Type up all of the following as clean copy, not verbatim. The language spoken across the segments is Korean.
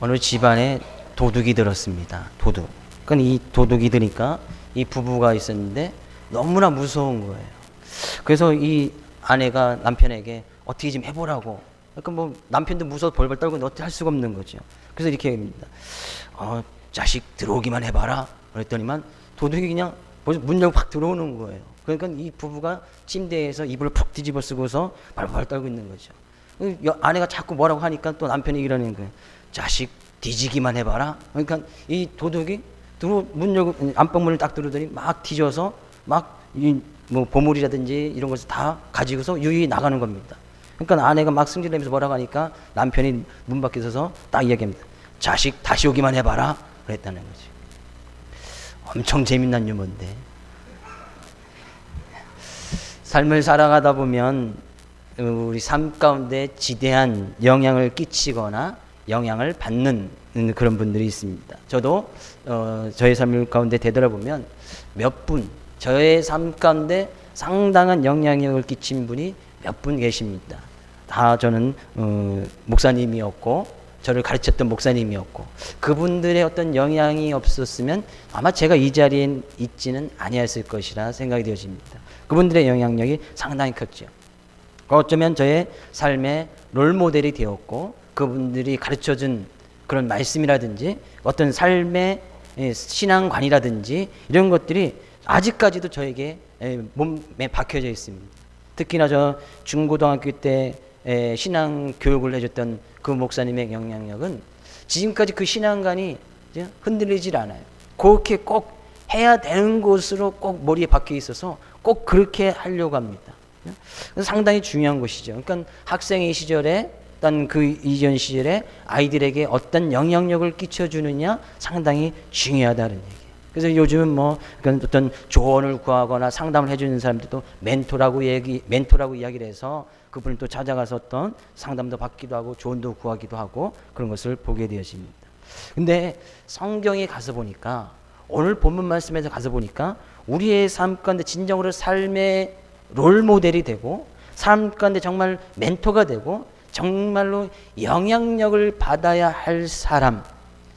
어느 집안에 도둑이 들었습니다. 도둑. 그러니까 이 도둑이 드니까 이 부부가 있었는데 너무나 무서운 거예요. 그래서 이 아내가 남편에게 어떻게 좀 해보라고. 그러니까 뭐 남편도 무서워 벌벌 떨고 어떻게 할 수가 없는 거죠. 그래서 이렇게 합니다. 자식 들어오기만 해봐라. 그랬더니만 도둑이 그냥 문 열고 확 들어오는 거예요. 그러니까 이 부부가 침대에서 이불을 푹 뒤집어 쓰고서 발발 떨고 있는 거죠. 아내가 자꾸 뭐라고 하니까 또 남편이 이러는 거예요. 자식 뒤지기만 해봐라. 그러니까 이 도둑이 문 열고 안방문을 딱 들어오더니 막 뒤져서 막 뭐 보물이라든지 이런 것을 다 가지고서 유유히 나가는 겁니다. 그러니까 아내가 막 승질내면서 뭐라고 하니까 남편이 문 밖에 서서 딱 이야기합니다. 자식 다시 오기만 해봐라. 그랬다는 거지. 엄청 재미난 유머인데. 삶을 살아가다 보면 우리 삶 가운데 지대한 영향을 끼치거나 영향을 받는 그런 분들이 있습니다. 저도 저의 삶 가운데 되돌아보면 몇 분, 저의 삶 가운데 상당한 영향력을 끼친 분이 몇 분 계십니다. 다 저는 목사님이었고 저를 가르쳤던 목사님이었고 그분들의 어떤 영향이 없었으면 아마 제가 이 자리에 있지는 아니었을 것이라 생각이 되어집니다. 그분들의 영향력이 상당히 컸죠. 어쩌면 저의 삶의 롤모델이 되었고 그분들이 가르쳐준 그런 말씀이라든지 어떤 삶의 신앙관이라든지 이런 것들이 아직까지도 저에게 몸에 박혀져 있습니다. 특히나 저 중고등학교 때 신앙 교육을 해줬던 그 목사님의 영향력은 지금까지 그 신앙관이 흔들리질 않아요. 그렇게 꼭 해야 되는 것으로 꼭 머리에 박혀 있어서 꼭 그렇게 하려고 합니다. 상당히 중요한 것이죠. 그러니까 학생의 시절에 어떤 그 이전 시절에 아이들에게 어떤 영향력을 끼쳐주느냐 상당히 중요하다는 얘기예요. 그래서 요즘은 뭐 어떤 조언을 구하거나 상담을 해주는 사람들도 멘토라고 이야기를 해서 그분을 또 찾아가서 어떤 상담도 받기도 하고 조언도 구하기도 하고 그런 것을 보게 되어집니다. 근데 성경에 가서 보니까 오늘 본문 말씀에서 가서 보니까 우리의 삶 가운데 진정으로 삶의 롤모델이 되고 삶 가운데 정말 멘토가 되고 정말로 영향력을 받아야 할 사람,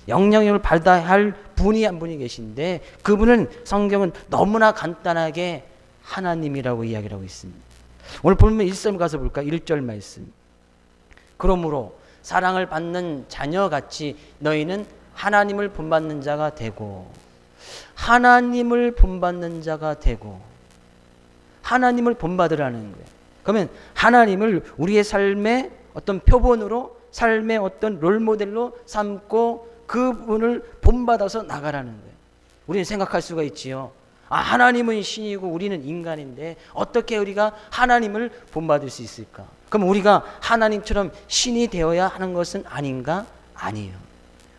영향력을 받아야 할 분이 한 분이 계신데 그분은 성경은 너무나 간단하게 하나님이라고 이야기를 하고 있습니다. 오늘 본문 1절 가서 볼까? 1절 말씀. 그러므로 사랑을 받는 자녀같이 너희는 하나님을 본받는 자가 되고 하나님을 본받는 자가 되고 하나님을 본받으라는 거예요. 그러면 하나님을 우리의 삶의 어떤 표본으로 삶의 어떤 롤모델로 삼고 그분을 본받아서 나가라는 거예요. 우리는 생각할 수가 있지요. 하나님은 신이고 우리는 인간인데 어떻게 우리가 하나님을 본받을 수 있을까? 그럼 우리가 하나님처럼 신이 되어야 하는 것은 아닌가? 아니에요.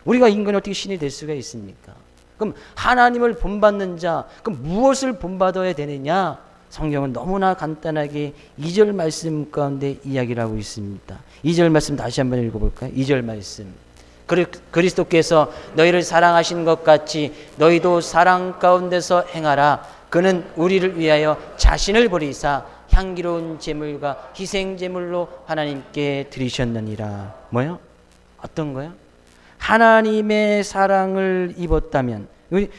우리가 인간이 어떻게 신이 될 수가 있습니까? 그럼 하나님을 본받는 자, 그럼 무엇을 본받아야 되느냐? 성경은 너무나 간단하게 2절 말씀 가운데 이야기를 하고 있습니다. 2절 말씀 다시 한번 읽어볼까요? 2절 말씀. 그리스도께서 너희를 사랑하신 것 같이 너희도 사랑 가운데서 행하라. 그는 우리를 위하여 자신을 버리사 향기로운 제물과 희생 제물로 하나님께 드리셨느니라. 뭐요? 어떤 거요? 하나님의 사랑을 입었다면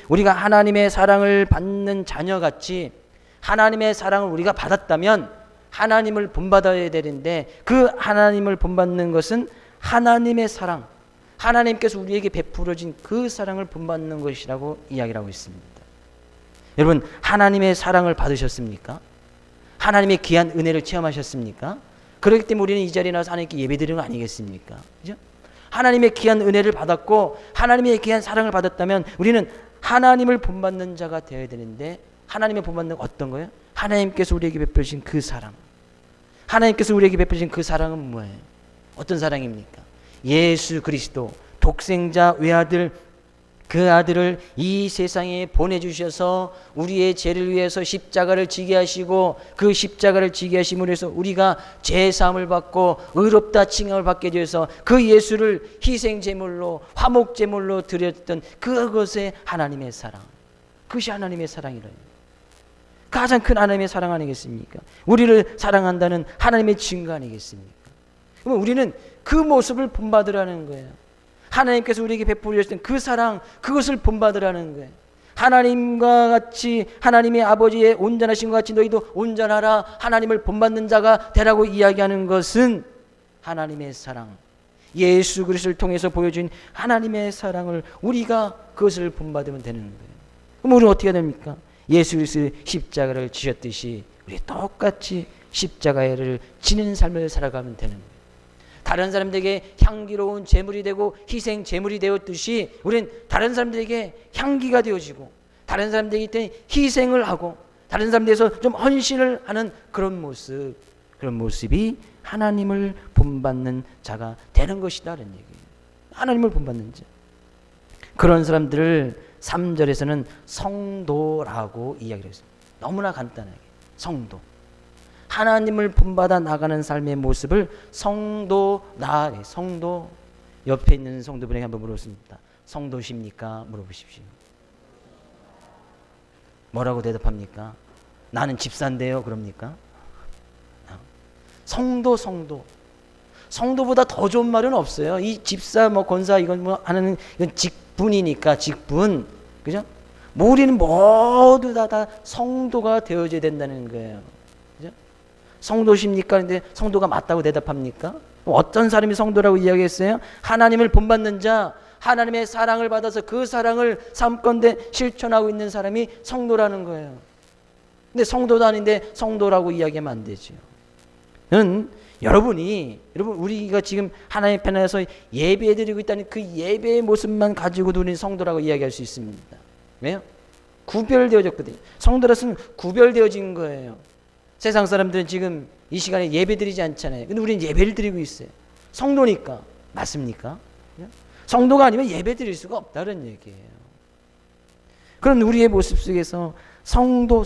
우리가 하나님의 사랑을 받는 자녀같이 하나님의 사랑을 우리가 받았다면 하나님을 본받아야 되는데 그 하나님을 본받는 것은 하나님의 사랑, 하나님께서 우리에게 베풀어진 그 사랑을 본받는 것이라고 이야기를 하고 있습니다. 여러분 하나님의 사랑을 받으셨습니까? 하나님의 귀한 은혜를 체험하셨습니까? 그렇기 때문에 우리는 이 자리에 나와서 하나님께 예배드리는 거 아니겠습니까? 그죠? 하나님의 귀한 은혜를 받았고 하나님의 귀한 사랑을 받았다면 우리는 하나님을 본받는 자가 되어야 되는데 하나님의 본받는 어떤 거예요? 하나님께서 우리에게 베푸신 그 사랑. 하나님께서 우리에게 베푸신 그 사랑은 뭐예요? 어떤 사랑입니까? 예수 그리스도 독생자 외아들 그 아들을 이 세상에 보내주셔서 우리의 죄를 위해서 십자가를 지게 하시고 그 십자가를 지게 하심으로 해서 우리가 죄사함을 받고 의롭다 칭함을 받게 되어서 그 예수를 희생제물로 화목제물로 드렸던 그것의 하나님의 사랑. 그것이 하나님의 사랑이라요. 가장 큰 하나님의 사랑 아니겠습니까? 우리를 사랑한다는 하나님의 증거 아니겠습니까? 그러면 우리는 그 모습을 본받으라는 거예요. 하나님께서 우리에게 베풀어 주신 그 사랑, 그것을 본받으라는 거예요. 하나님과 같이, 하나님의 아버지의 온전하신 것 같이 너희도 온전하라, 하나님을 본받는 자가 되라고 이야기하는 것은 하나님의 사랑, 예수 그리스도를 통해서 보여준 하나님의 사랑을 우리가 그것을 본받으면 되는 거예요. 그럼 우리는 어떻게 됩니까? 예수 그리스도의 십자가를 지셨듯이 우리 똑같이 십자가를 지는 삶을 살아가면 되는 거예요. 다른 사람들에게 향기로운 제물이 되고 희생 제물이 되었듯이 우리는 다른 사람들에게 향기가 되어지고, 다른 사람들에게 희생을 하고, 다른 사람들에게서 좀 헌신을 하는 그런 모습이 하나님을 본받는 자가 되는 것이다라는 얘기예요. 하나님을 본받는 자, 그런 사람들을 3절에서는 성도라고 이야기를 했습니다. 너무나 간단하게 성도, 하나님을 본받아 나가는 삶의 모습을 성도다. 성도. 옆에 있는 성도분에게 한번 물어보겠습니다. 성도십니까? 물어보십시오. 뭐라고 대답합니까? 나는 집사인데요. 그럽니까? 성도보다 더 좋은 말은 없어요. 이 집사, 권사, 이건 하는 이건 직분이니까, 직분. 그죠? 우리는 모두 다 성도가 되어져야 된다는 거예요. 그죠? 성도십니까? 근데 성도가 맞다고 대답합니까? 어떤 사람이 성도라고 이야기했어요? 하나님을 본받는 자, 하나님의 사랑을 받아서 그 사랑을 삶건대 실천하고 있는 사람이 성도라는 거예요. 근데 성도도 아닌데 성도라고 이야기하면 안 되죠. 여러분, 우리가 지금 하나님 편에서 예배드리고 있다는 그 예배의 모습만 가지고도 우리는 성도라고 이야기할 수 있습니다. 왜요? 구별되어졌거든요. 성도라서는 구별되어진 거예요. 세상 사람들은 지금 이 시간에 예배드리지 않잖아요. 근데 우리는 예배를 드리고 있어요. 성도니까. 맞습니까? 성도가 아니면 예배드릴 수가 없다는 얘기예요. 그런 우리의 모습 속에서 성도다운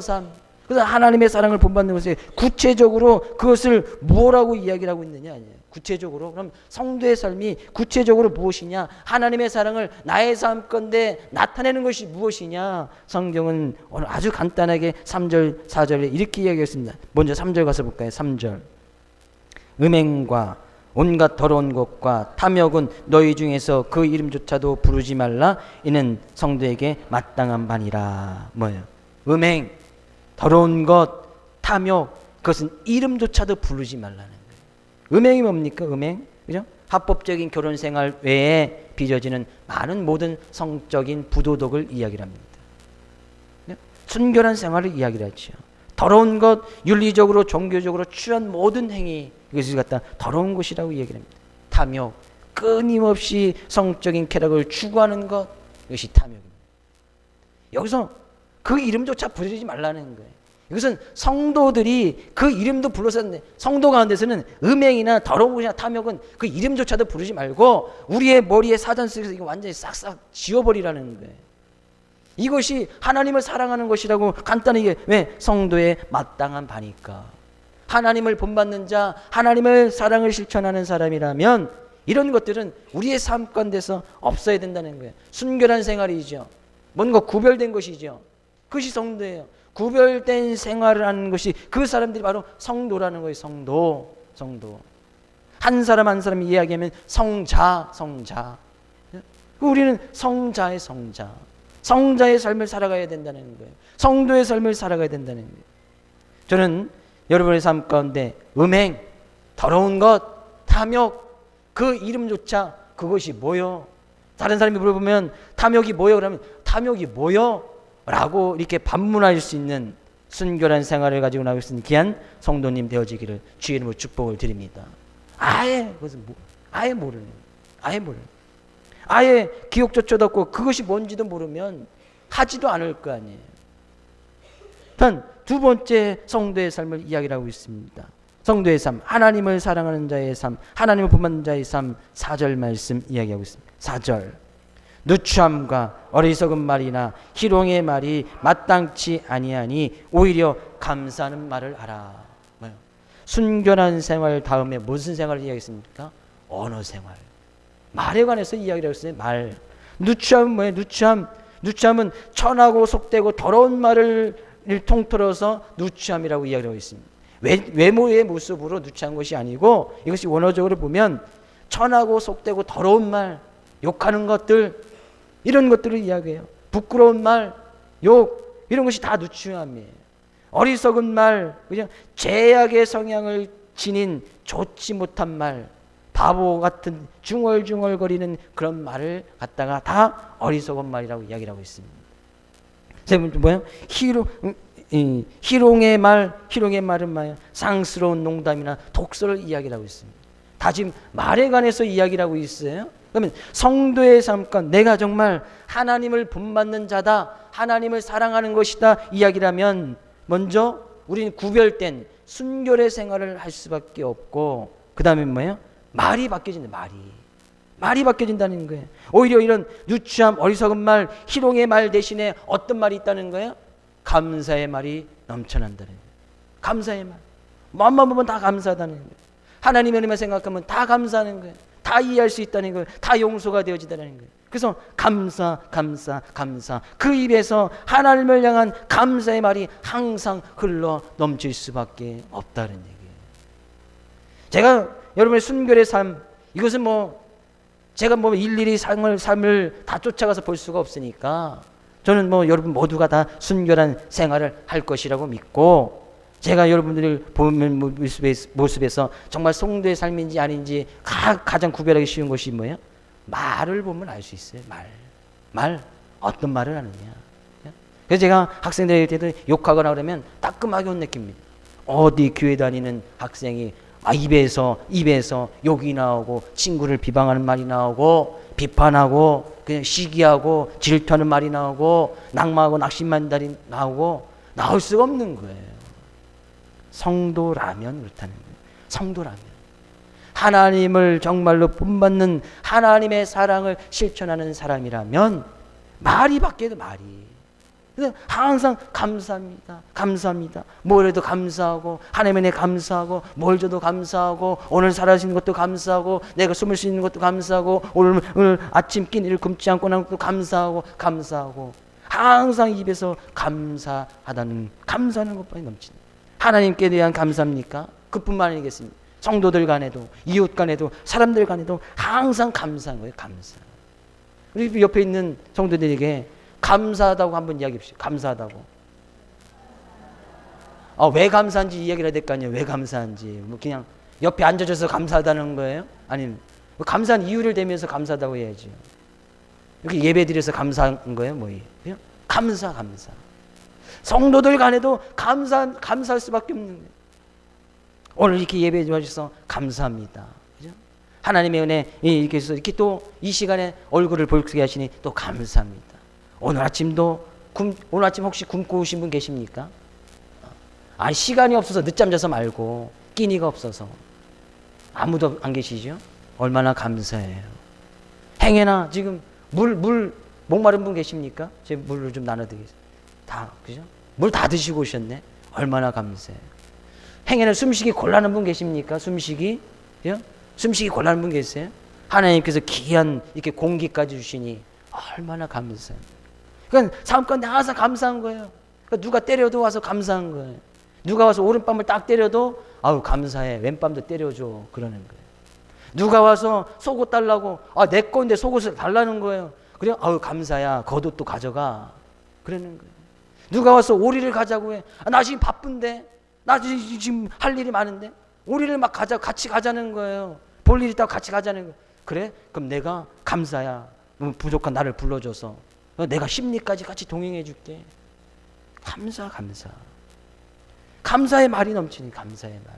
삶, 그래서 하나님의 사랑을 본받는 것에 구체적으로 그것을 뭐라고 이야기를 하고 있느냐 아니에요. 구체적으로 그럼 성도의 삶이 구체적으로 무엇이냐, 하나님의 사랑을 나의 삶건데 나타내는 것이 무엇이냐, 성경은 오늘 아주 간단하게 3절 4절에 이렇게 이야기했습니다. 먼저 3절 가서 볼까요? 3절. 음행과 온갖 더러운 것과 탐욕은 너희 중에서 그 이름조차도 부르지 말라. 이는 성도에게 마땅한 바니라. 뭐예요? 음행, 더러운 것, 탐욕, 그것은 이름조차도 부르지 말라는 거예요. 음행이 뭡니까? 음행, 그죠? 합법적인 결혼 생활 외에 빚어지는 많은 모든 성적인 부도덕을 이야기를 합니다. 순결한 생활을 이야기를 하죠. 더러운 것, 윤리적으로 종교적으로 취한 모든 행위, 이것을 갖다 더러운 것이라고 이야기를 합니다. 탐욕, 끊임없이 성적인 쾌락을 추구하는 것, 이것이 탐욕입니다. 여기서 그 이름조차 부르지 말라는 거예요. 이것은 성도들이 그 이름도 불러서 성도 가운데서는 음행이나 더러운 것이나 탐욕은 그 이름조차도 부르지 말고 우리의 머리에 사전 속에서 이거 완전히 싹싹 지워버리라는 거예요. 이것이 하나님을 사랑하는 것이라고 간단하게. 왜? 성도의 마땅한 바니까. 하나님을 본받는 자, 하나님의 사랑을 실천하는 사람이라면 이런 것들은 우리의 삶 가운데서 없어야 된다는 거예요. 순결한 생활이죠. 뭔가 구별된 것이죠. 그것이 성도예요. 구별된 생활을 하는 것이 그 사람들이 바로 성도라는 거예요. 성도. 한 사람 한 사람이 이야기하면 성자. 우리는 성자의 삶을 살아가야 된다는 거예요. 성도의 삶을 살아가야 된다는 거예요. 저는 여러분의 삶 가운데 음행, 더러운 것, 탐욕, 그 이름조차 그것이 뭐요? 다른 사람이 물어보면 탐욕이 뭐요? 그러면 탐욕이 뭐요? 라고 이렇게 반문할 수 있는 순결한 생활을 가지고 나올 수 있는 귀한 성도님 되어지기를 주의 이름으로 축복을 드립니다. 아예 모르는, 아예 기억조차도 없고 그것이 뭔지도 모르면 하지도 않을 거 아니에요. 단 두 번째 성도의 삶을 이야기를 하고 있습니다. 성도의 삶, 하나님을 사랑하는 자의 삶, 하나님을 본받는 자의 삶, 4절 말씀 이야기하고 있습니다. 4절. 누추함과 어리석은 말이나 희롱의 말이 마땅치 아니하니 오히려 감사하는 말을 하라. 뭐요? 순결한 생활 다음에 무슨 생활을 이야기했습니까? 언어 생활. 말에 관해서 이야기를 했어요. 말. 누추함은 뭐예요? 누추함은 천하고 속되고 더러운 말을 통틀어서 누추함이라고 이야기하고 있습니다. 외모의 모습으로 누추한 것이 아니고 이것이 원어적으로 보면 천하고 속되고 더러운 말, 욕하는 것들, 이런 것들을 이야기해요. 부끄러운 말, 욕, 이런 것이 다 누추함이에요. 어리석은 말, 그냥 죄악의 성향을 지닌 좋지 못한 말, 바보 같은 중얼중얼거리는 그런 말을 갖다가 다 어리석은 말이라고 이야기를 하고 있습니다. 뭐예요? 희롱의 말은 뭐예요? 상스러운 농담이나 독설을 이야기를 하고 있습니다. 다 지금 말에 관해서 이야기를 하고 있어요. 그러면 성도의 삶과 내가 정말 하나님을 본받는 자다, 하나님을 사랑하는 것이다 이야기라면 먼저 우리는 구별된 순결의 생활을 할 수밖에 없고, 그 다음에 뭐예요? 말이 바뀌어진다. 말이 바뀌어진다는 거예요. 오히려 이런 누추함, 어리석은 말, 희롱의 말 대신에 어떤 말이 있다는 거예요? 감사의 말이 넘쳐난다는 거예요. 감사의 말. 마음만 보면 다 감사하다는 거예요. 하나님의 은혜만 생각하면 다 감사하는 거예요. 다 이해할 수 있다는 거예요. 다 용서가 되어지다는 거예요. 그래서 감사. 그 입에서 하나님을 향한 감사의 말이 항상 흘러 넘칠 수밖에 없다는 얘기예요. 제가 여러분의 순결의 삶, 이것은 제가 일일이 삶을 다 쫓아가서 볼 수가 없으니까 저는 여러분 모두가 다 순결한 생활을 할 것이라고 믿고, 제가 여러분들을 보는 모습에서 정말 성도의 삶인지 아닌지 가장 구별하기 쉬운 것이 뭐예요? 말을 보면 알 수 있어요. 말 어떤 말을 하느냐. 그래서 제가 학생들에게 욕하거나 그러면 따끔하게 혼내킵니다. 어디 교회 다니는 학생이 입에서 욕이 나오고 친구를 비방하는 말이 나오고 비판하고 그냥 시기하고 질투하는 말이 나오고 낙마하고 낙심만 말이 나오고 나올 수가 없는 거예요. 성도라면 그렇다는 거예요. 성도라면 하나님을 정말로 본받는 하나님의 사랑을 실천하는 사람이라면 말이 바뀌어도 말이, 항상 감사합니다. 뭘 해도 감사하고, 하나님의 은혜 감사하고, 뭘 줘도 감사하고, 오늘 살아있는 것도 감사하고, 내가 숨을 수 있는 것도 감사하고, 오늘 아침 끼니를 굶지 않고 난 것도 감사하고, 항상 입에서 감사하는 것뿐이 넘치는, 하나님께 대한 감사입니까? 그뿐만 아니겠습니까? 성도들 간에도, 이웃 간에도, 사람들 간에도 항상 감사한 거예요. 감사. 우리 옆에 있는 성도들에게 감사하다고 한번 이야기해보시죠. 감사하다고. 왜 감사한지 이야기를 해야 될 거 아니에요. 왜 감사한지. 그냥 옆에 앉아줘서 감사하다는 거예요? 아니면 감사한 이유를 대면서 감사하다고 해야죠. 이렇게 예배 드려서 감사한 거예요? 뭐예요? 그냥 감사. 성도들 간에도 감사할 수밖에 없는 거예요. 오늘 이렇게 예배 주셔서 감사합니다. 그죠? 하나님의 은혜 이렇게 해서 이렇게 또 이 시간에 얼굴을 볼게 하시니 또 감사합니다. 오늘 아침 혹시 굶고 오신 분 계십니까? 시간이 없어서 늦잠 자서 말고 끼니가 없어서 아무도 안 계시죠? 얼마나 감사해요. 행여나 지금 물 목마른 분 계십니까? 제 물을 좀 나눠드리겠습니다. 그죠? 물 다 드시고 오셨네. 얼마나 감사해요. 행여나 숨쉬기 곤란한 분 계십니까? 숨쉬기 곤란한 분 계세요? 하나님께서 귀한 이렇게 공기까지 주시니 얼마나 감사해요. 그러니까 삶 가운데 항상 감사한 거예요. 그러니까 누가 때려도 와서 감사한 거예요. 누가 와서 오른밤을 딱 때려도 감사해. 왼밤도 때려줘. 그러는 거예요. 누가 와서 속옷 달라고 내 건데 속옷을 달라는 거예요. 그래 감사야. 겉옷도 가져가. 그러는 거예요. 누가 와서 오리를 가자고 해. 나 지금 바쁜데. 나 지금 할 일이 많은데. 오리를 막 같이 가자는 거예요. 볼 일 있다고 같이 가자는 거예요. 그래? 그럼 내가 감사야. 부족한 나를 불러줘서 내가 심리까지 같이 동행해 줄게. 감사. 감사의 말이 넘치니 감사의 말.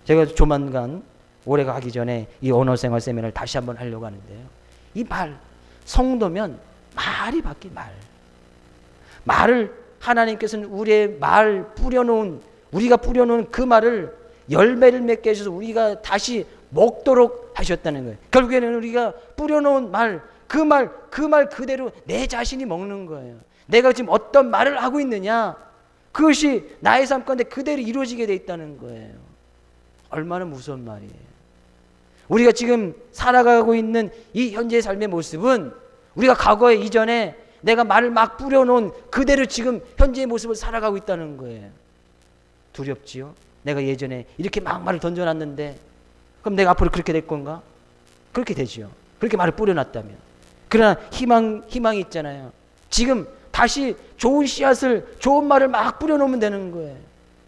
제가 조만간 올해가 가기 전에 이 언어생활 세미나를 다시 한번 하려고 하는데요. 이 말, 성도면 말이 바뀌 말을 하나님께서는 우리의 우리가 뿌려놓은 그 말을 열매를 맺게 해주셔서 우리가 다시 먹도록 하셨다는 거예요. 결국에는 우리가 뿌려놓은 그 말 그대로 내 자신이 먹는 거예요. 내가 지금 어떤 말을 하고 있느냐, 그것이 나의 삶 가운데 그대로 이루어지게 돼 있다는 거예요. 얼마나 무서운 말이에요. 우리가 지금 살아가고 있는 이 현재의 삶의 모습은 우리가 과거에 이전에 내가 말을 막 뿌려놓은 그대로 지금 현재의 모습을 살아가고 있다는 거예요. 두렵지요? 내가 예전에 이렇게 막 말을 던져놨는데 그럼 내가 앞으로 그렇게 될 건가? 그렇게 되죠. 그렇게 말을 뿌려놨다면. 그러나 희망이 있잖아요. 지금 다시 좋은 씨앗을, 좋은 말을 막 뿌려놓으면 되는 거예요.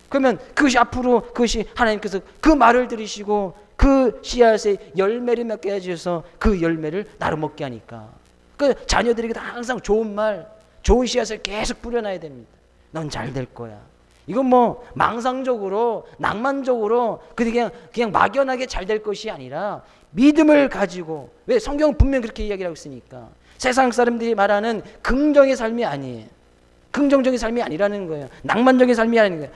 그러면 그것이 앞으로, 그것이 하나님께서 그 말을 들으시고 그 씨앗의 열매를 맺게 해주셔서 그 열매를 나로 먹게 하니까. 그 자녀들에게도 항상 좋은 말, 좋은 씨앗을 계속 뿌려놔야 됩니다. 넌 잘 될 거야. 이건 뭐 망상적으로, 낭만적으로 그냥 막연하게 잘 될 것이 아니라 믿음을 가지고. 왜? 성경은 분명히 그렇게 이야기하고 있으니까. 세상 사람들이 말하는 긍정의 삶이 아니에요. 긍정적인 삶이 아니라는 거예요. 낭만적인 삶이 아니라는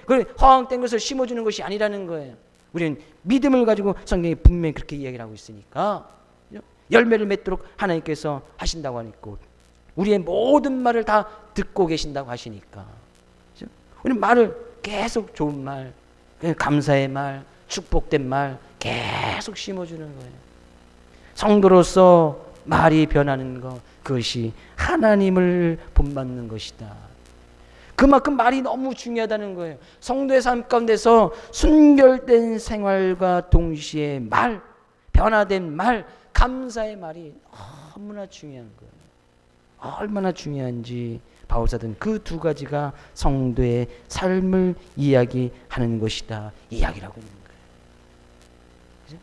거예요. 허황된 것을 심어주는 것이 아니라는 거예요. 우리는 믿음을 가지고 성경이 분명히 그렇게 이야기를 하고 있으니까 열매를 맺도록 하나님께서 하신다고 하니까, 우리의 모든 말을 다 듣고 계신다고 하시니까 우리는 말을 계속, 좋은 말, 감사의 말, 축복된 말 계속 심어주는 거예요. 성도로서 말이 변하는 것, 그것이 하나님을 본받는 것이다. 그만큼 말이 너무 중요하다는 거예요. 성도의 삶 가운데서 순결된 생활과 동시에 말, 변화된 말, 감사의 말이 너무나 중요한 거예요. 얼마나 중요한지 바울사도는 그 두 가지가 성도의 삶을 이야기하는 것이다, 이야기를 하고 있는 거예요.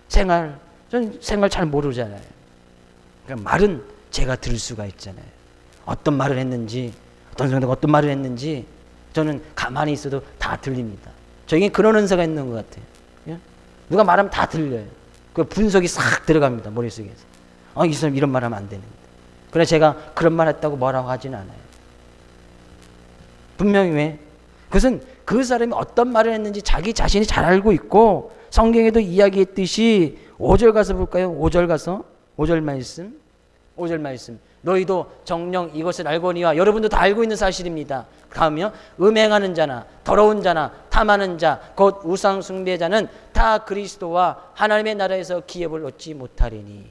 그죠? 저는 생활 잘 모르잖아요. 그러니까 말은 제가 들을 수가 있잖아요. 어떤 말을 했는지, 어떤 성도가 어떤 말을 했는지 저는 가만히 있어도 다 들립니다. 저에게 그런 은사가 있는 것 같아요. 예? 누가 말하면 다 들려요. 그 분석이 싹 들어갑니다, 머릿속에서. 이 사람 이런 말 하면 안 되는데. 그러나 제가 그런 말 했다고 뭐라고 하진 않아요. 분명히 왜? 그것은 그 사람이 어떤 말을 했는지 자기 자신이 잘 알고 있고, 성경에도 이야기했듯이 5절 가서 볼까요? 5절 가서 5절 말씀. 너희도 정녕 이것을 알거니와. 여러분도 다 알고 있는 사실입니다. 다음이요. 음행하는 자나 더러운 자나 탐하는 자 곧 우상 숭배자는 다 그리스도와 하나님의 나라에서 기업을 얻지 못하리니.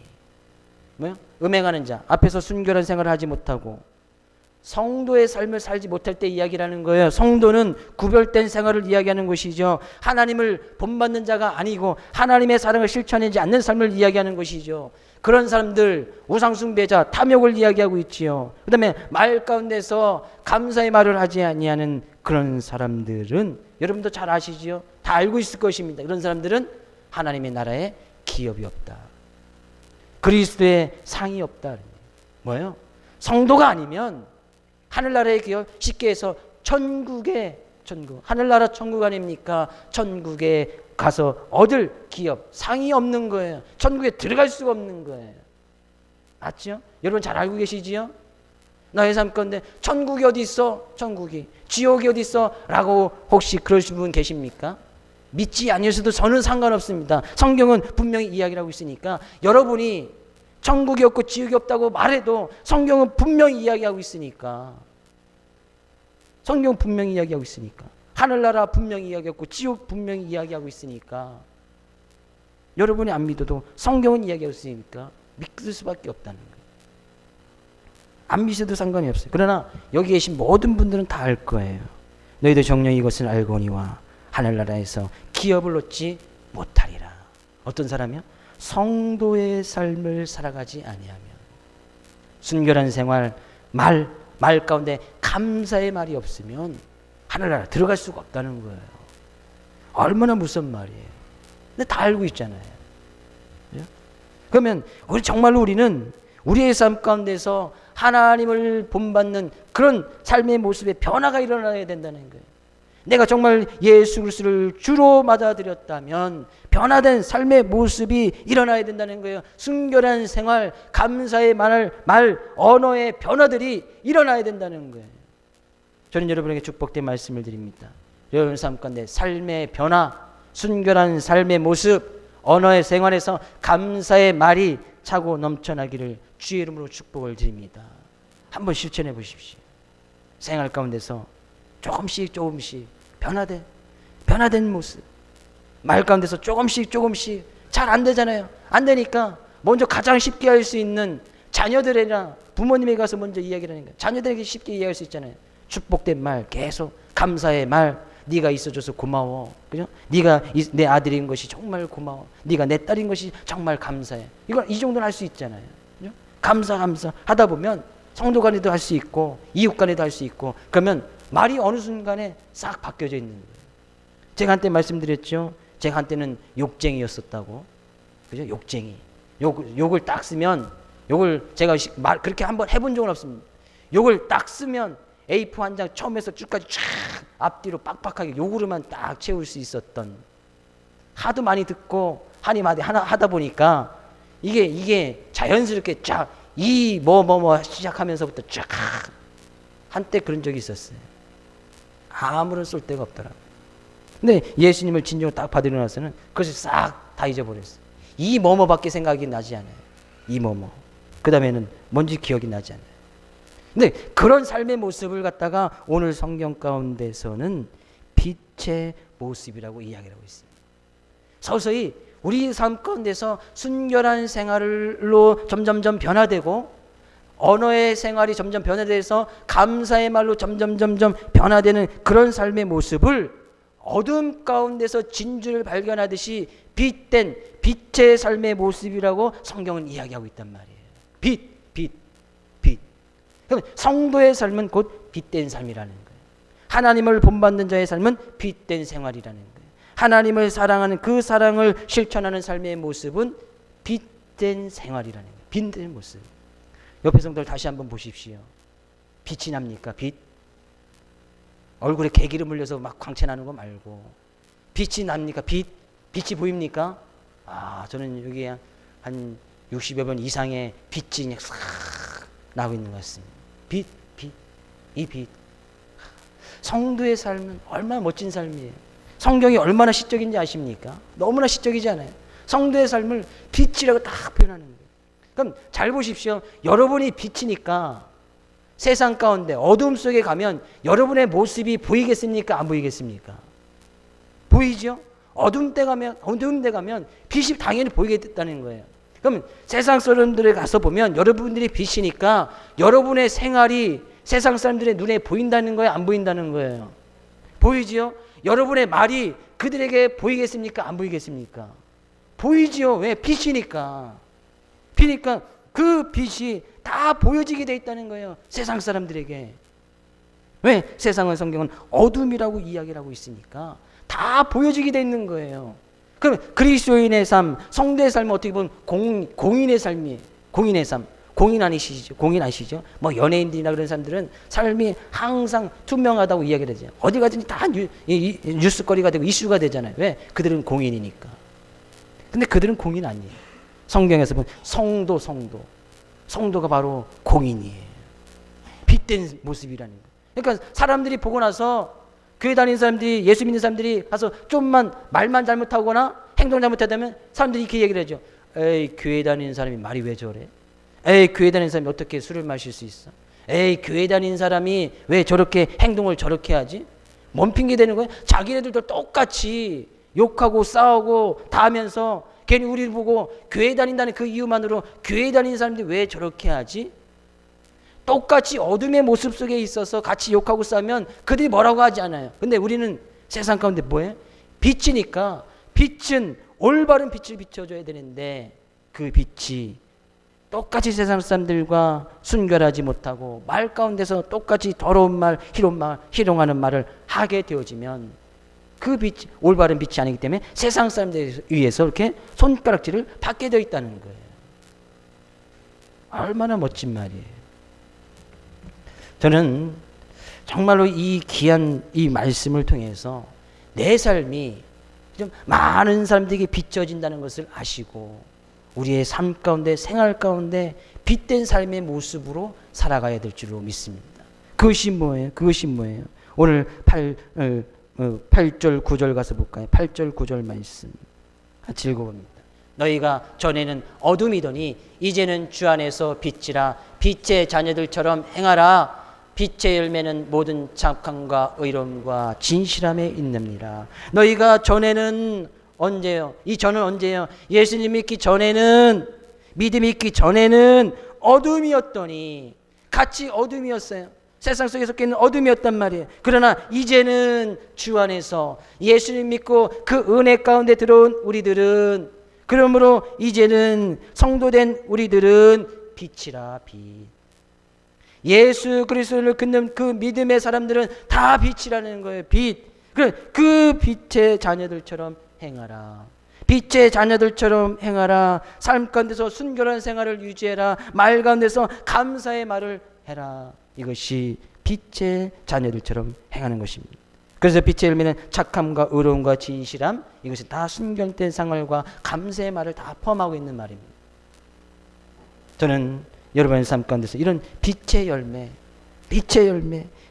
뭐요? 음행하는 자, 앞에서 순결한 생활을 하지 못하고 성도의 삶을 살지 못할 때 이야기라는 거예요. 성도는 구별된 생활을 이야기하는 것이죠. 하나님을 본받는 자가 아니고 하나님의 사랑을 실천하지 않는 삶을 이야기하는 것이죠. 그런 사람들, 우상숭배자, 탐욕을 이야기하고 있지요. 그 다음에 말 가운데서 감사의 말을 하지 아니하는 그런 사람들은, 여러분도 잘 아시지요? 다 알고 있을 것입니다. 그런 사람들은 하나님의 나라에 기업이 없다. 그리스도의 상이 없다. 뭐예요? 성도가 아니면 하늘나라의 기업, 쉽게 해서 천국, 하늘나라 천국 아닙니까? 천국에 가서 얻을 기업, 상이 없는 거예요. 천국에 들어갈 수가 없는 거예요. 맞죠? 여러분 잘 알고 계시지요? 나의 삶 가운데 천국이 어디 있어? 천국이. 지옥이 어디 있어? 라고 혹시 그러신 분 계십니까? 믿지 아니어서도 저는 상관없습니다. 성경은 분명히 이야기를 하고 있으니까, 여러분이 천국이 없고 지옥이 없다고 말해도 성경은 분명히 이야기하고 있으니까. 성경은 분명히 이야기하고 있으니까. 하늘나라 분명히 이야기하고 지옥 분명히 이야기하고 있으니까. 여러분이 안 믿어도 성경은 이야기하고 있으니까 믿을 수밖에 없다는 거예요. 안 믿어도 상관이 없어요. 그러나 여기 계신 모든 분들은 다 알 거예요. 너희도 정녕 이것을 알거니와 하늘나라에서 기업을 얻지 못하리라. 어떤 사람이요? 성도의 삶을 살아가지 아니하면, 순결한 생활, 말 가운데 감사의 말이 없으면 하늘나라 들어갈 수가 없다는 거예요. 얼마나 무서운 말이에요. 근데 다 알고 있잖아요. 그러면 정말로 우리는 우리의 삶 가운데서 하나님을 본받는 그런 삶의 모습에 변화가 일어나야 된다는 거예요. 내가 정말 예수 그리스도를 주로 맞아들였다면 변화된 삶의 모습이 일어나야 된다는 거예요. 순결한 생활, 감사의 말, 언어의 변화들이 일어나야 된다는 거예요. 저는 여러분에게 축복된 말씀을 드립니다. 여러분 삶 가운데 삶의 변화, 순결한 삶의 모습, 언어의 생활에서 감사의 말이 차고 넘쳐나기를 주의 이름으로 축복을 드립니다. 한번 실천해 보십시오. 생활 가운데서 조금씩 변화된 모습, 말 가운데서 조금씩 잘 안 되잖아요. 안 되니까 먼저 가장 쉽게 할 수 있는 자녀들이나 부모님에게 가서 먼저 이야기를 하는 거예요. 자녀들에게 쉽게 이야기할 수 있잖아요. 축복된 말, 계속 감사의 말, 네가 있어줘서 고마워. 그죠? 네가 내 아들인 것이 정말 고마워. 네가 내 딸인 것이 정말 감사해. 이건 이 정도는 할 수 있잖아요. 그죠? 감사 하다 보면 성도 간에도 할 수 있고 이웃 간에도 할 수 있고 그러면 말이 어느 순간에 싹 바뀌어져 있는 거예요. 제가 한때 말씀드렸죠. 제가 한때는 욕쟁이였었다고. 그죠? 욕쟁이. 욕을 딱 쓰면 욕을 제가 그렇게 한번 해본 적은 없습니다. 욕을 딱 쓰면 A4 한 장 처음에서 쭉까지 쫙 앞뒤로 빡빡하게 욕으로만 딱 채울 수 있었던, 하도 많이 듣고 하나 하다 보니까 이게 자연스럽게 쫙 이 시작하면서부터 쫙 한때 그런 적이 있었어요. 아무런 쏠 데가 없더라고요. 근데 예수님을 진정으로 딱 받으려 나서는 그것을 싹 다 잊어버렸어요. 이 뭐뭐밖에 생각이 나지 않아요. 이 뭐뭐. 그 다음에는 뭔지 기억이 나지 않아요. 근데 그런 삶의 모습을 갖다가 오늘 성경 가운데서는 빛의 모습이라고 이야기를 하고 있습니다. 서서히 우리 삶 가운데서 순결한 생활로 점점점 변화되고 언어의 생활이 점점 변화돼서 감사의 말로 점점 변화되는 그런 삶의 모습을 어둠 가운데서 진주를 발견하듯이 빛된 빛의 삶의 모습이라고 성경은 이야기하고 있단 말이에요. 빛. 그럼 성도의 삶은 곧 빛된 삶이라는 거예요. 하나님을 본받는 자의 삶은 빛된 생활이라는 거예요. 하나님을 사랑하는 그 사랑을 실천하는 삶의 모습은 빛된 생활이라는 거예요. 빛된 모습. 옆에 성도들 다시 한번 보십시오. 빛이 납니까? 빛. 얼굴에 개기름 흘려서 막 광채 나는 거 말고 빛이 납니까? 빛이 보입니까? 저는 여기에 한 60여 번 이상의 빛이 그냥 싹 나고 있는 것 같습니다. 이 빛. 성도의 삶은 얼마나 멋진 삶이에요. 성경이 얼마나 시적인지 아십니까? 너무나 시적이지 않아요? 성도의 삶을 빛이라고 딱 표현하는 거예요. 그럼 잘 보십시오. 여러분이 빛이니까 세상 가운데 어둠 속에 가면 여러분의 모습이 보이겠습니까? 안 보이겠습니까? 보이죠? 어둠 때 가면 빛이 당연히 보이게 됐다는 거예요. 그럼 세상 사람들에 가서 보면 여러분들이 빛이니까 여러분의 생활이 세상 사람들의 눈에 보인다는 거예요? 안 보인다는 거예요? 보이지요? 여러분의 말이 그들에게 보이겠습니까? 안 보이겠습니까? 보이지요? 왜? 빛이니까. 그 빛이 다 보여지게 돼 있다는 거예요. 세상 사람들에게. 왜? 세상은 성경은 어둠이라고 이야기를 하고 있으니까 다 보여지게 돼 있는 거예요. 그럼 그리스도인의 삶, 성도의 삶은 어떻게 보면 공인의 삶이에요. 공인의 삶. 공인 아시죠? 뭐 연예인들이나 그런 사람들은 삶이 항상 투명하다고 이야기를 하죠. 어디 가든지 다 뉴스거리가 되고 이슈가 되잖아요. 왜? 그들은 공인이니까. 근데 그들은 공인 아니에요. 성경에서 보면 성도가 바로 공인이에요. 빛된 모습이라는 거예요. 그러니까 사람들이 보고 나서 교회 다니는 사람들이, 예수 믿는 사람들이 가서 좀만 말만 잘못하거나 행동 잘못하다면 사람들이 이렇게 얘기를 하죠. 에이, 교회 다니는 사람이 말이 왜 저래? 에이, 교회 다니는 사람이 어떻게 술을 마실 수 있어? 에이, 교회 다니는 사람이 왜 저렇게 행동을 저렇게 하지? 뭔 핑계 대는 거예요? 자기네들도 똑같이 욕하고 싸우고 다 하면서 괜히 우리를 보고 교회 다닌다는 그 이유만으로 교회 다니는 사람들이 왜 저렇게 하지? 똑같이 어둠의 모습 속에 있어서 같이 욕하고 싸우면 그들이 뭐라고 하지 않아요. 근데 우리는 세상 가운데 뭐예요? 빛이니까 빛은 올바른 빛을 비춰줘야 되는데 그 빛이 똑같이 세상 사람들과 순결하지 못하고 말 가운데서 똑같이 더러운 말, 희롱하는 말을 하게 되어지면 그 빛이 올바른 빛이 아니기 때문에 세상 사람들에 의해서 이렇게 손가락질을 받게 되어 있다는 거예요. 얼마나 멋진 말이에요. 저는 정말로 이 귀한 이 말씀을 통해서 내 삶이 좀 많은 사람들에게 비춰진다는 것을 아시고 우리의 삶 가운데, 생활 가운데 빛된 삶의 모습으로 살아가야 될 줄로 믿습니다. 그것이 뭐예요? 오늘 8절 9절 가서 볼까요? 8절 9절 말씀 같이 읽어봅니다. 너희가 전에는 어둠이더니 이제는 주 안에서 빛이라. 빛의 자녀들처럼 행하라. 빛의 열매는 모든 착함과 의로움과 진실함에 있느니라. 너희가 전에는 언제요? 이 전은 언제요? 예수님 믿기 전에는, 믿음 있기 전에는 어둠이었더니, 같이 어둠이었어요. 세상 속에 섞여 있는 어둠이었단 말이에요. 그러나 이제는 주 안에서 예수님 믿고 그 은혜 가운데 들어온 우리들은, 그러므로 이제는 성도된 우리들은 빛이라, 빛. 예수 그리스도를 믿는 그 믿음의 사람들은 다 빛이라는 거예요. 빛. 그 빛의 자녀들처럼 행하라. 빛의 자녀들처럼 행하라. 삶 가운데서 순결한 생활을 유지해라. 말 가운데서 감사의 말을 해라. 이것이 빛의 자녀들처럼 행하는 것입니다. 그래서 빛의 열매는 착함과 의로움과 진실함, 이것이 다 순결된 생활과 감사의 말을 다 포함하고 있는 말입니다. 저는 여러분의 삶 가운데서 이런 빛의 열매,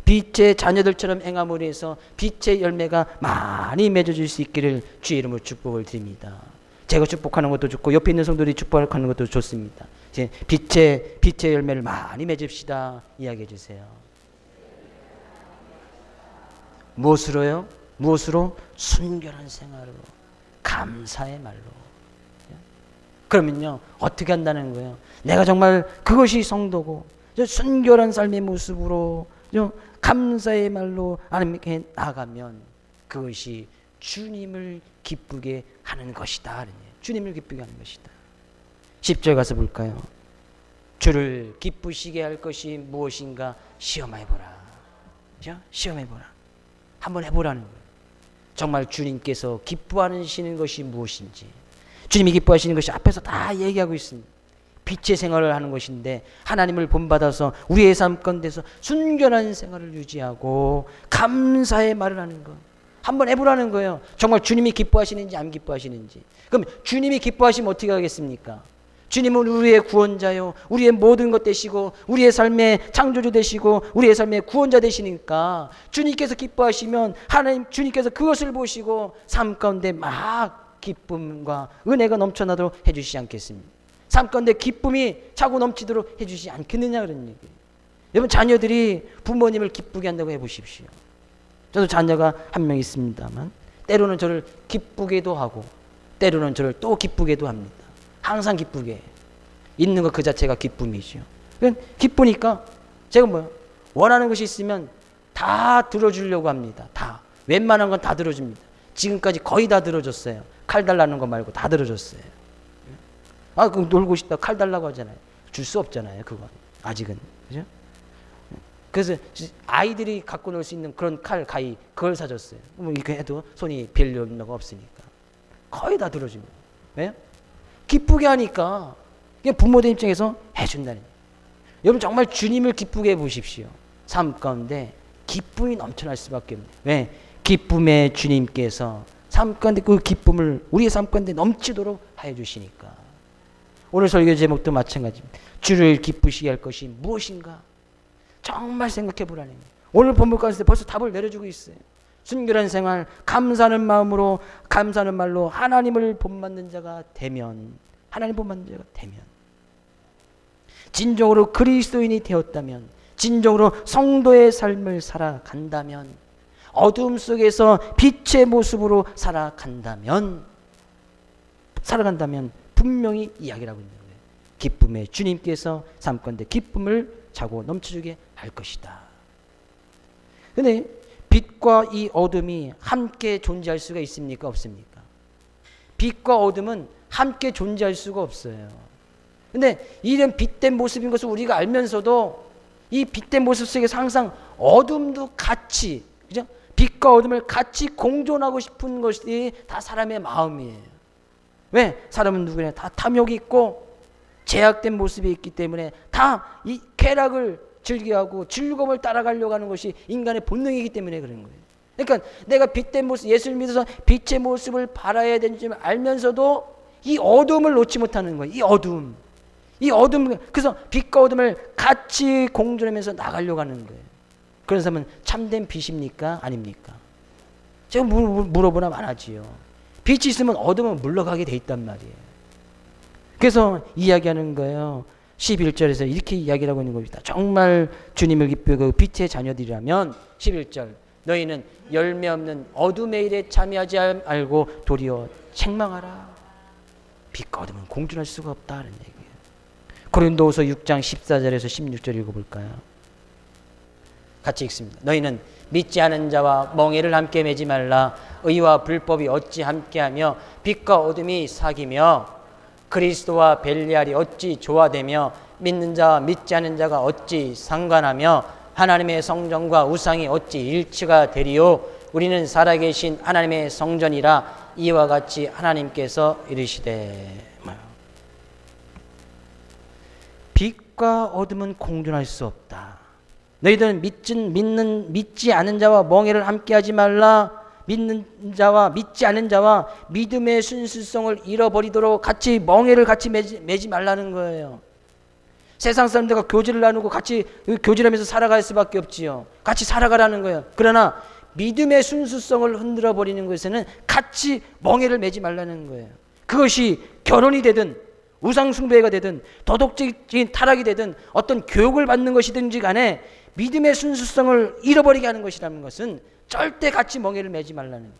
빛의 자녀들처럼 행함으로 해서 빛의 열매가 많이 맺어질 수 있기를 주의 이름으로 축복을 드립니다. 제가 축복하는 것도 좋고 옆에 있는 성도들이 축복하는 것도 좋습니다. 빛의 열매를 많이 맺읍시다. 이야기해 주세요. 무엇으로요? 무엇으로? 순결한 생활로, 감사의 말로. 그러면요, 어떻게 한다는 거예요? 내가 정말 그것이 성도고 순결한 삶의 모습으로 감사의 말로 하나님께 나가면 그것이 주님을 기쁘게 하는 것이다. 주님을 기쁘게 하는 것이다. 10절 가서 볼까요? 주를 기쁘시게 할 것이 무엇인가 시험해보라. 시험해보라. 한번 해보라는 거예요. 정말 주님께서 기뻐하시는 것이 무엇인지, 주님이 기뻐하시는 것이 앞에서 다 얘기하고 있습니다. 빛의 생활을 하는 것인데 하나님을 본받아서 우리의 삶 가운데서 순결한 생활을 유지하고 감사의 말을 하는 것, 한번 해보라는 거예요. 정말 주님이 기뻐하시는지 안 기뻐하시는지. 그럼 주님이 기뻐하시면 어떻게 하겠습니까? 주님은 우리의 구원자요, 우리의 모든 것 되시고 우리의 삶의 창조주 되시고 우리의 삶의 구원자 되시니까 주님께서 기뻐하시면 하나님 주님께서 그것을 보시고 삶 가운데 막 기쁨과 은혜가 넘쳐나도록 해주시지 않겠습니까? 삶 가운데 기쁨이 차고 넘치도록 해주시지 않겠느냐 그런 얘기예요. 여러분, 자녀들이 부모님을 기쁘게 한다고 해보십시오. 저도 자녀가 한 명 있습니다만 때로는 저를 기쁘게도 하고 때로는 저를 또 기쁘게도 합니다. 항상 기쁘게 있는 것 그 자체가 기쁨이죠. 기쁘니까 제가 원하는 것이 있으면 다 들어주려고 합니다. 다 웬만한 건 다 들어줍니다. 지금까지 거의 다 들어줬어요. 칼 달라는 거 말고 다 들어줬어요. 그럼 놀고 싶다 칼 달라고 하잖아요. 줄 수 없잖아요. 그건 아직은. 그죠? 그래서 아이들이 갖고 놀 수 있는 그런 칼 가위 그걸 사줬어요. 이렇게 해도 손이 빌려오는 거 없으니까 거의 다 들어줍니다. 왜요? 기쁘게 하니까 부모들 입장에서 해준다는 거예요. 여러분, 정말 주님을 기쁘게 해보십시오. 삶 가운데 기쁨이 넘쳐날 수밖에 없네요. 왜? 기쁨의 주님께서 삶 가운데 그 기쁨을 우리의 삶 가운데 넘치도록 하여 주시니까. 오늘 설교 제목도 마찬가지입니다. 주를 기쁘시게 할 것이 무엇인가? 정말 생각해 보라는 거예요. 오늘 본문 가운데 벌써 답을 내려주고 있어요. 순결한 생활, 감사하는 마음으로, 감사하는 말로 하나님을 본받는 자가 되면, 하나님 본받는 자가 되면, 진정으로 그리스도인이 되었다면, 진정으로 성도의 삶을 살아간다면, 어둠 속에서 빛의 모습으로 살아간다면 분명히 이야기를 하고 있는 거예요. 기쁨의 주님께서 삶 가운데 기쁨을 차고 넘쳐주게 할 것이다. 근데 빛과 이 어둠이 함께 존재할 수가 있습니까? 없습니까? 빛과 어둠은 함께 존재할 수가 없어요. 근데 이런 빛된 모습인 것을 우리가 알면서도 이 빛된 모습 속에서 항상 어둠도 같이, 그죠? 빛과 어둠을 같이 공존하고 싶은 것이 다 사람의 마음이에요. 왜? 사람은 누구나 다 탐욕이 있고 제약된 모습이 있기 때문에 다 이 쾌락을 즐겨하고 즐거움을 따라가려고 하는 것이 인간의 본능이기 때문에 그런 거예요. 그러니까 내가 빛된 모습, 예수를 믿어서 빛의 모습을 바라야 되는 줄 알면서도 이 어둠을 놓지 못하는 거예요. 이 어둠, 그래서 빛과 어둠을 같이 공존하면서 나가려고 하는 거예요. 그런 사람은 참된 빛입니까? 아닙니까? 제가 물어보나 말하지요. 빛이 있으면 어둠은 물러가게 돼 있단 말이에요. 그래서 이야기하는 거예요. 11절에서 이렇게 이야기를 하고 있는 겁니다. 정말 주님을 기쁘고 빛의 자녀들이라면 11절, 너희는 열매 없는 어둠의 일에 참여하지 말고 도리어 책망하라. 빛과 어둠은 공존할 수가 없다는 얘기예요. 고린도후서 6장 14절에서 16절 읽어볼까요? 같이 읽습니다. 너희는 믿지 않은 자와 멍에를 함께 매지 말라. 의와 불법이 어찌 함께하며 빛과 어둠이 사귀며 그리스도와 벨리알이 어찌 조화되며 믿는 자와 믿지 않은 자가 어찌 상관하며 하나님의 성전과 우상이 어찌 일치가 되리요. 우리는 살아계신 하나님의 성전이라. 이와 같이 하나님께서 이르시되. 빛과 어둠은 공존할 수 없다. 너희들은 믿지 않은 자와 멍에를 함께하지 말라. 믿는 자와 믿지 않은 자와 믿음의 순수성을 잃어버리도록 같이 멍에를 같이 매지 말라는 거예요. 세상 사람들과 교제를 나누고 같이 교제하면서 살아갈 수밖에 없지요. 같이 살아가라는 거예요. 그러나 믿음의 순수성을 흔들어 버리는 것에는 같이 멍에를 매지 말라는 거예요. 그것이 결혼이 되든 우상 숭배가 되든 도덕적인 타락이 되든 어떤 교육을 받는 것이든지 간에 믿음의 순수성을 잃어버리게 하는 것이라는 것은 절대 같이 멍에를 매지 말라는 거예요.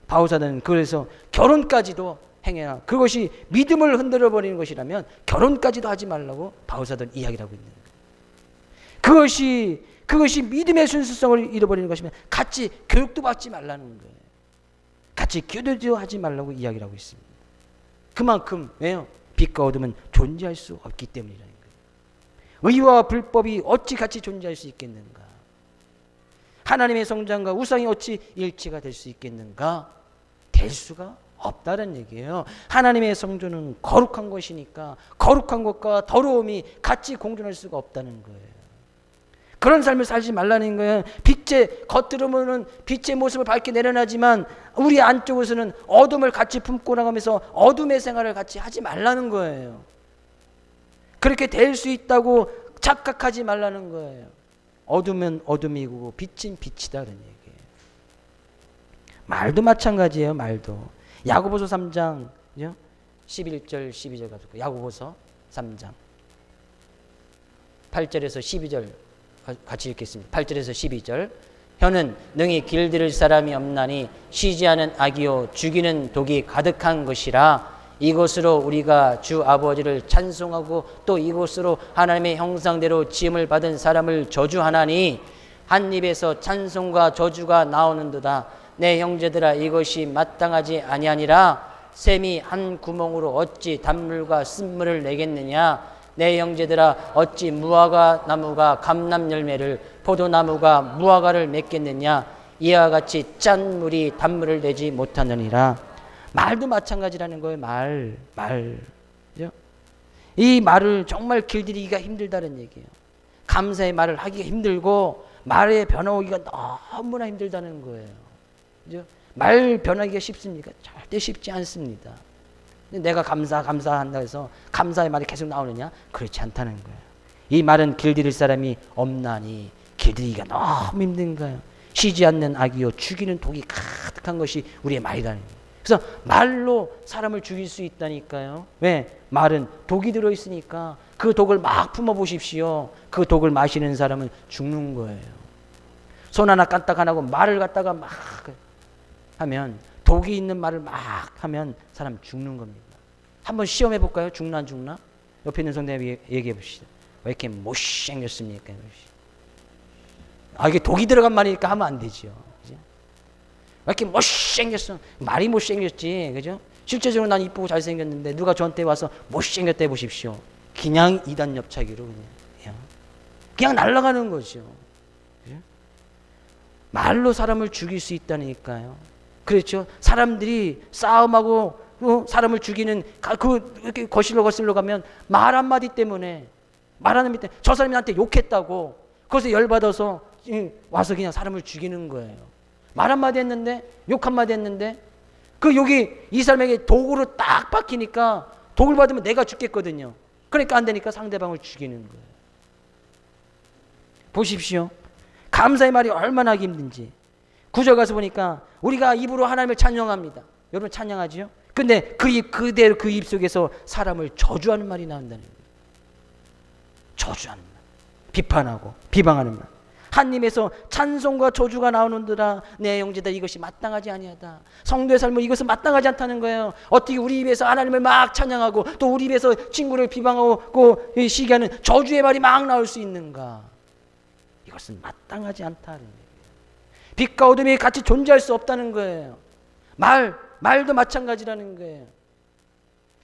바울사도는 그래서 결혼까지도 행해라. 그것이 믿음을 흔들어 버리는 것이라면 결혼까지도 하지 말라고 바울사도는 이야기를 하고 있는 거예요. 그것이 믿음의 순수성을 잃어버리는 것이면 같이 교육도 받지 말라는 거예요. 같이 기도도 하지 말라고 이야기를 하고 있습니다. 그만큼 왜요? 빛과 어둠은 존재할 수 없기 때문이라는 거예요. 의와 불법이 어찌 같이 존재할 수 있겠는가? 하나님의 성전과 우상이 어찌 일치가 될 수 있겠는가? 될 수가 없다는 얘기예요. 하나님의 성전은 거룩한 것이니까 거룩한 것과 더러움이 같이 공존할 수가 없다는 거예요. 그런 삶을 살지 말라는 거예요. 겉으로는 빛의 모습을 밝게 내려나지만 우리 안쪽에서는 어둠을 같이 품고 나가면서 어둠의 생활을 같이 하지 말라는 거예요. 그렇게 될 수 있다고 착각하지 말라는 거예요. 어둠은 어둠이고 빛은 빛이다는 얘기예요. 말도 마찬가지예요. 말도 야고보서 3장 11절 12절 가지고 야고보서 3장 8절에서 12절 같이 읽겠습니다. 8절에서 12절. 혀는 능히 길들일 사람이 없나니 쉬지 않은 악이요 죽이는 독이 가득한 것이라. 이것으로 우리가 주 아버지를 찬송하고 또 이것으로 하나님의 형상대로 지음을 받은 사람을 저주하나니 한 입에서 찬송과 저주가 나오는도다. 내 형제들아 이것이 마땅하지 아니하니라. 샘이 한 구멍으로 어찌 단물과 쓴물을 내겠느냐. 내 형제들아 어찌 무화과 나무가 감람 열매를 포도나무가 무화과를 맺겠느냐. 이와 같이 짠 물이 단물을 내지 못하느니라. 말도 마찬가지라는 거예요. 말. 이 말을 정말 길들이기가 힘들다는 얘기예요. 감사의 말을 하기가 힘들고 말에 변화오기가 너무나 힘들다는 거예요. 그죠? 말 변하기가 쉽습니까? 절대 쉽지 않습니다. 내가 감사한다 해서 감사의 말이 계속 나오느냐? 그렇지 않다는 거예요. 이 말은 길들일 사람이 없나니 길들이기가 너무 힘든 거예요. 쉬지 않는 악이요 죽이는 독이 가득한 것이 우리의 말이라는 거예요. 그래서 말로 사람을 죽일 수 있다니까요. 왜? 말은 독이 들어있으니까 그 독을 막 품어보십시오. 그 독을 마시는 사람은 죽는 거예요. 손 하나 까딱 안 하고 말을 갖다가 막 하면 독이 있는 말을 막 하면 사람 죽는 겁니다. 한번 시험해 볼까요? 죽나 안 죽나? 옆에 있는 성도님 얘기해 봅시다. 왜 이렇게 못생겼습니까? 이게 독이 들어간 말이니까 하면 안 되죠. 그죠? 왜 이렇게 못생겼어? 말이 못생겼지. 그죠? 실제적으로 난 이쁘고 잘생겼는데 누가 저한테 와서 못생겼다 해보십시오. 그냥 이단 옆차기로 그냥 날아가는 거죠. 그죠? 말로 사람을 죽일 수 있다니까요. 그렇죠? 사람들이 싸움하고 사람을 죽이는 이렇게 거슬러 가면 말 한마디 때문에 저 사람이 나한테 욕했다고 그것에 열받아서 와서 그냥 사람을 죽이는 거예요. 말 한마디 했는데 욕 한마디 했는데 그 욕이 이 사람에게 독으로 딱 박히니까 독을 받으면 내가 죽겠거든요. 그러니까 안 되니까 상대방을 죽이는 거예요. 보십시오. 감사의 말이 얼마나 하기 힘든지. 9절 가서 보니까 우리가 입으로 하나님을 찬양합니다. 여러분 찬양하지요? 근데 그대로 그 입 속에서 사람을 저주하는 말이 나온다는 거예요. 저주하는 말. 비판하고 비방하는 말. 한 입에서 찬송과 저주가 나오는도다. 내 형제들 이것이 마땅하지 아니하다. 성도의 삶은 이것은 마땅하지 않다는 거예요. 어떻게 우리 입에서 하나님을 막 찬양하고 또 우리 입에서 친구를 비방하고 시기하는 저주의 말이 막 나올 수 있는가. 이것은 마땅하지 않다는 거예요. 빛과 어둠이 같이 존재할 수 없다는 거예요. 말도 마찬가지라는 거예요.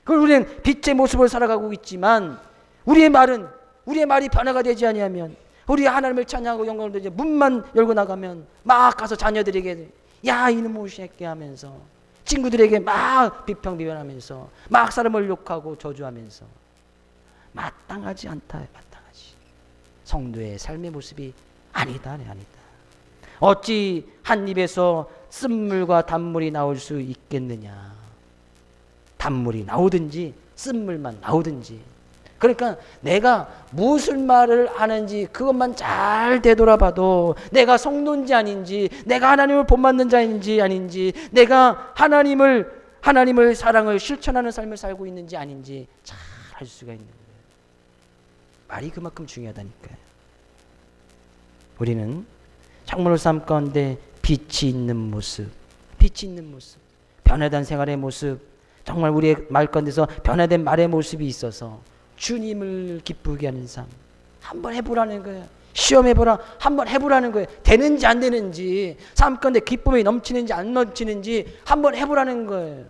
그걸 우리는 빛의 모습을 살아가고 있지만 우리의 말이 변화가 되지 아니하면, 우리 하나님을 찬양하고 영광을 드리지 문만 열고 나가면 막 가서 자녀들에게 야 이놈 무시했게 하면서, 친구들에게 막 비평비변하면서 막 사람을 욕하고 저주하면서, 마땅하지 않다. 마땅하지. 성도의 삶의 모습이 아니다. 어찌 한 입에서 쓴물과 단물이 나올 수 있겠느냐. 단물이 나오든지 쓴물만 나오든지. 그러니까 내가 무슨 말을 하는지 그것만 잘 되돌아봐도 내가 성도인지 아닌지, 내가 하나님을 본받는 자인지 아닌지, 내가 하나님을 사랑을 실천하는 삶을 살고 있는지 아닌지 잘 알 수가 있는 거예요. 말이 그만큼 중요하다니까요. 우리는 정말로 삶 가운데 빛이 있는 모습, 변화된 생활의 모습, 정말 우리의 말 가운데서 변화된 말의 모습이 있어서 주님을 기쁘게 하는 삶 한번 해보라는 거예요. 시험해보라. 한번 해보라는 거예요. 되는지 안 되는지, 삶 가운데 기쁨이 넘치는지 안 넘치는지 한번 해보라는 거예요.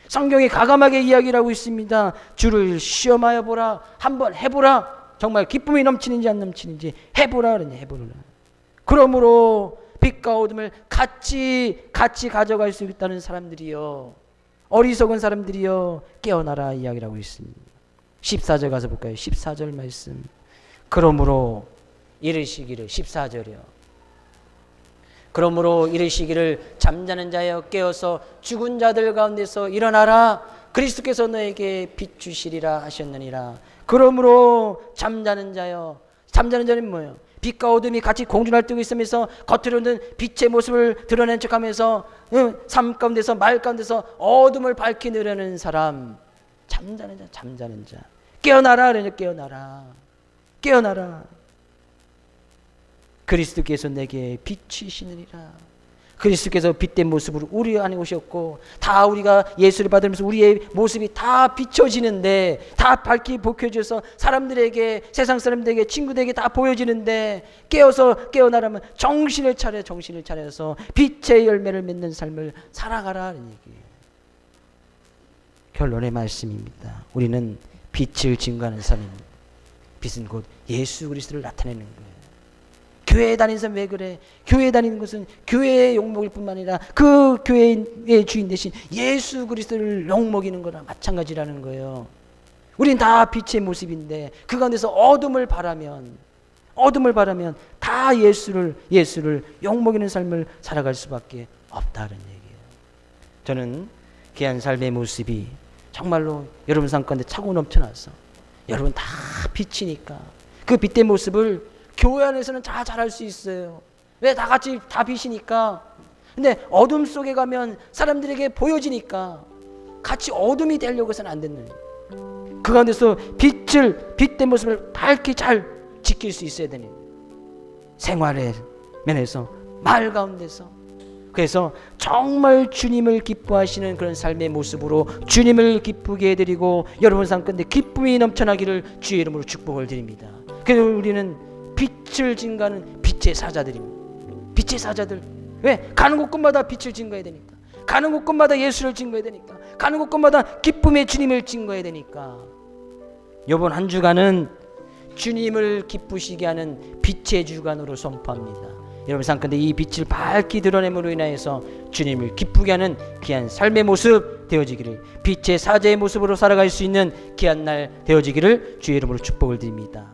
성경이 가감하게 이야기를 하고 있습니다. 주를 시험하여 보라. 한번 해보라. 정말 기쁨이 넘치는지 안 넘치는지 해보라. 해보라. 그러므로 빛과 어둠을 같이 가져갈 수 있다는 사람들이요, 어리석은 사람들이요, 깨어나라 이야기를 하고 있습니다. 14절 가서 볼까요? 14절 말씀. 그러므로 이르시기를, 14절이요. 그러므로 이르시기를 잠자는 자여 깨어서 죽은 자들 가운데서 일어나라. 그리스도께서 너에게 빛 주시리라 하셨느니라. 그러므로 잠자는 자여. 잠자는 자는 뭐예요? 빛과 어둠이 같이 공존할 때 있으면서 겉으로는 빛의 모습을 드러낸 척하면서 삶 가운데서 말 가운데서 어둠을 밝히려는 사람. 잠자는 자. 깨어나라. 깨어나라. 그리스도께서 내게 비추시느니라. 그리스도께서 빛된 모습으로 우리 안에 오셨고, 다 우리가 예수를 받으면서 우리의 모습이 다 비춰지는데, 다 밝히 보여져서 사람들에게, 세상 사람들에게, 친구들에게 다 보여지는데, 깨어나라면 정신을 차려서 빛의 열매를 맺는 삶을 살아가라는 얘기예요. 결론의 말씀입니다. 우리는 빛을 증거하는 삶입니다. 빛은 곧 예수 그리스도를 나타내는 거예요. 교회에 다니는 사람 왜 그래? 교회에 다니는 것은 교회의 욕먹일 뿐만 아니라 그 교회의 주인 대신 예수 그리스도를 욕먹이는 거나 마찬가지라는 거예요. 우린 다 빛의 모습인데 그 가운데서 어둠을 바라면 다 예수를 욕먹이는 삶을 살아갈 수밖에 없다는 얘기예요. 저는 귀한 삶의 모습이 정말로 여러분 삶 가운데 차고 넘쳐나서 여러분 다 빛이니까 그 빛된 모습을 교회 안에서는 다 잘할 수 있어요. 왜? 다 같이 다 빛이니까. 근데 어둠 속에 가면 사람들에게 보여지니까 같이 어둠이 되려고 해서는 안 되는 거예요. 그 가운데서 빛된 모습을 밝게 잘 지킬 수 있어야 되는 생활의 면에서, 말 가운데서. 그래서 정말 주님을 기뻐하시는 그런 삶의 모습으로 주님을 기쁘게 해드리고 여러분 삶 가운데 기쁨이 넘쳐나기를 주의 이름으로 축복을 드립니다. 그래서 우리는 빛을 증거하는 빛의 사자들입니다. 빛의 사자들. 왜? 가는 곳곳마다 빛을 증거해야 되니까. 가는 곳곳마다 예수를 증거해야 되니까. 가는 곳곳마다 기쁨의 주님을 증거해야 되니까. 이번 한 주간은 주님을 기쁘시게 하는 빛의 주간으로 선포합니다. 여러분 삶 가운데 이 빛을 밝히 드러냄으로 인하여서 주님을 기쁘게 하는 귀한 삶의 모습 되어지기를, 빛의 사자의 모습으로 살아갈 수 있는 귀한 날 되어지기를 주의 이름으로 축복을 드립니다.